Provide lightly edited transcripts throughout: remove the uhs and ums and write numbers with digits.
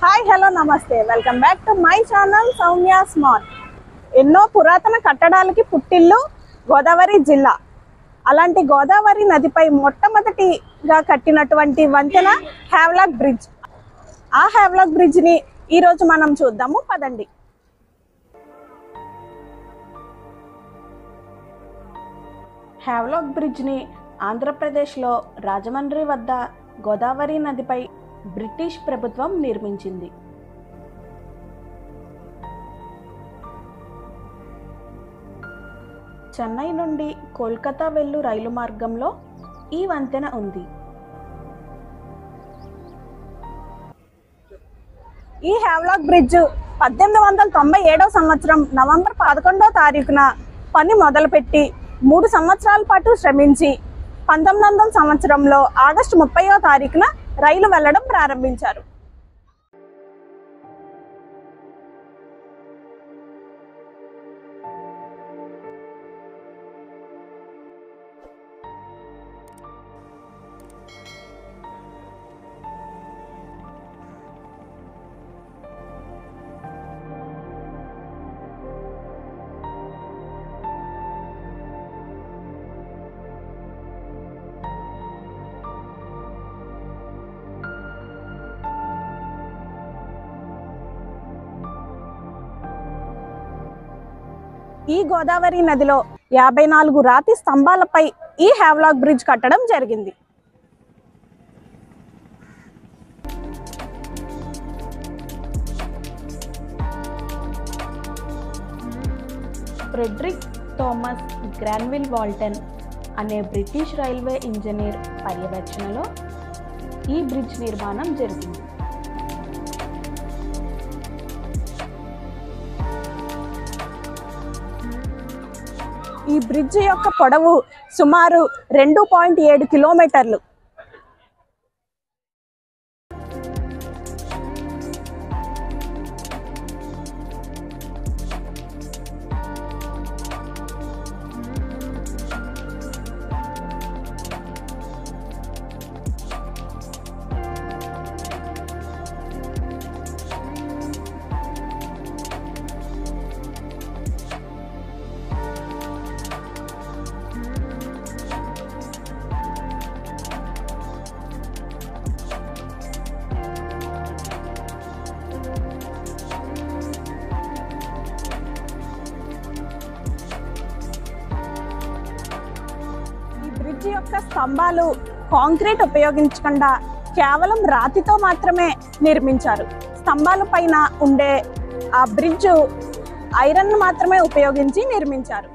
Hi hello నమస్తే welcome back to my channel Soumya smart. ఎన్నో పురాతన కట్టడాలకి పుట్టిల్లు గోదావరి జిల్లా. అలాంటి గోదావరి నదిపై మొట్టమొదటిగా కట్టినటువంటి వంతెన హ్యావ్లాక్ బ్రిడ్జ్. ఆ హ్యావ్లాక్ బ్రిడ్జ్ని ఈరోజు మనం చూద్దాము, పదండి. హ్యావ్లాక్ బ్రిడ్జ్ని ఆంధ్రప్రదేశ్లో రాజమండ్రి వద్ద గోదావరి నదిపై బ్రిటిష్ ప్రభుత్వం నిర్మించింది. చెన్నై నుండి కోల్కతా వెళ్ళు రైలు మార్గంలో ఈ వంతెన ఉంది. ఈ హ్యావ్లాక్ బ్రిడ్జ్ 1897 సంవత్సరం నవంబర్ 11వ తారీఖున పని మొదలుపెట్టి 3 సంవత్సరాల పాటు శ్రమించి 1900 సంవత్సరంలో ఆగస్టు 30వ తారీఖున రైలు వెళ్లడం ప్రారంభించారు. ఈ గోదావరి నదిలో 54 రాతి స్తంభాలపై ఈ హ్యావ్లాక్ బ్రిడ్జ్ కట్టడం జరిగింది. ఫ్రెడరిక్ థామస్ గ్రాన్విల్ వాల్టన్ అనే బ్రిటిష్ రైల్వే ఇంజనీర్ పర్యవేక్షణలో ఈ బ్రిడ్జ్ నిర్మాణం జరిగింది. ఈ బ్రిడ్జ్ యొక్క పొడవు సుమారు 2.7 కిలోమీటర్లు. బ్రిడ్జ్ యొక్క స్తంభాలు కాంక్రీట్ ఉపయోగించకుండా కేవలం రాతితో మాత్రమే నిర్మించారు. స్తంభాల పైన ఉండే ఆ బ్రిడ్జ్ ఐరన్ మాత్రమే ఉపయోగించి నిర్మించారు.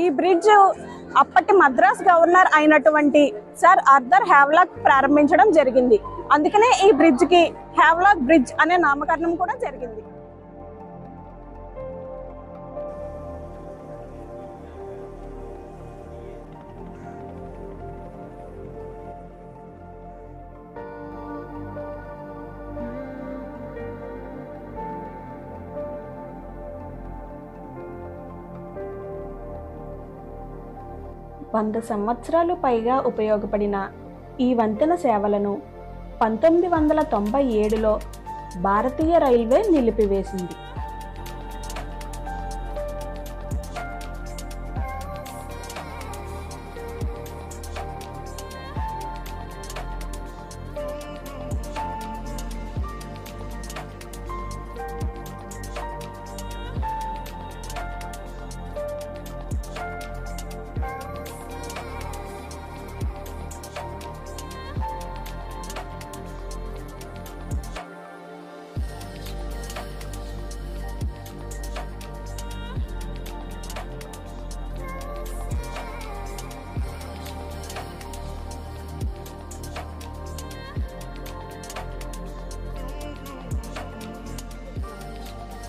ఈ బ్రిడ్జ్ అప్పటి మద్రాస్ గవర్నర్ అయినటువంటి సర్ ఆర్థర్ హ్యావ్లాక్ ప్రారంభించడం జరిగింది. అందుకనే ఈ బ్రిడ్జ్ కి హ్యావ్లాక్ బ్రిడ్జ్ అనే నామకరణం కూడా జరిగింది. వంద సంవత్సరాలు పైగా ఉపయోగపడిన ఈ వంతెన సేవలను 1997లో భారతీయ రైల్వే నిలిపివేసింది.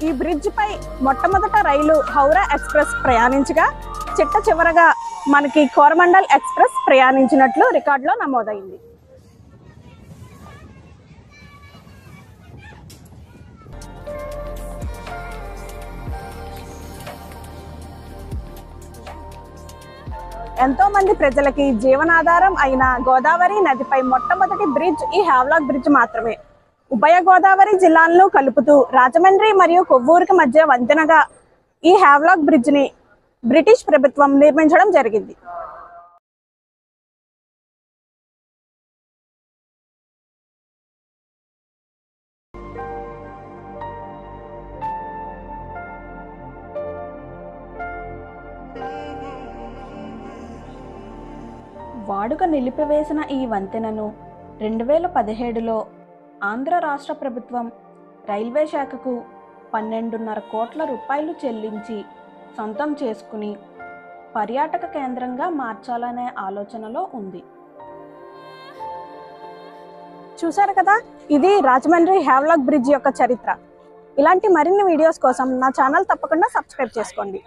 ఈ బ్రిడ్జ్ పై మొట్టమొదట రైలు హౌరా ఎక్స్ప్రెస్ ప్రయాణించగా చిట్ట చివరగా మనకి కోరమండల్ ఎక్స్ప్రెస్ ప్రయాణించినట్లు రికార్డులో నమోదైంది. ఎంతో మంది ప్రజలకి జీవనాధారం అయిన గోదావరి నదిపై మొట్టమొదటి బ్రిడ్జ్ ఈ హావ్లాక్ బ్రిడ్జ్ మాత్రమే. ఉభయ గోదావరి జిల్లాలను కలుపుతూ రాజమండ్రి మరియు కొవ్వూరుకి మధ్య వంతెనగా ఈ హావ్లాక్ బ్రిడ్జ్ ని బ్రిటిష్ ప్రభుత్వం నిర్మించడం జరిగింది. వాడుక నిలిపివేసిన ఈ వంతెనను 2017లో ఆంధ్ర రాష్ట్ర ప్రభుత్వం రైల్వే శాఖకు 12.5 కోట్ల రూపాయలు చెల్లించి సొంతం చేసుకుని పర్యాటక కేంద్రంగా మార్చాలనే ఆలోచనలో ఉంది. చూశారు కదా, ఇది రాజమండ్రి హావ్లాక్ బ్రిడ్జ్ యొక్క చరిత్ర. ఇలాంటి మరిన్ని వీడియోస్ కోసం నా ఛానల్ తప్పకుండా సబ్స్క్రైబ్ చేసుకోండి.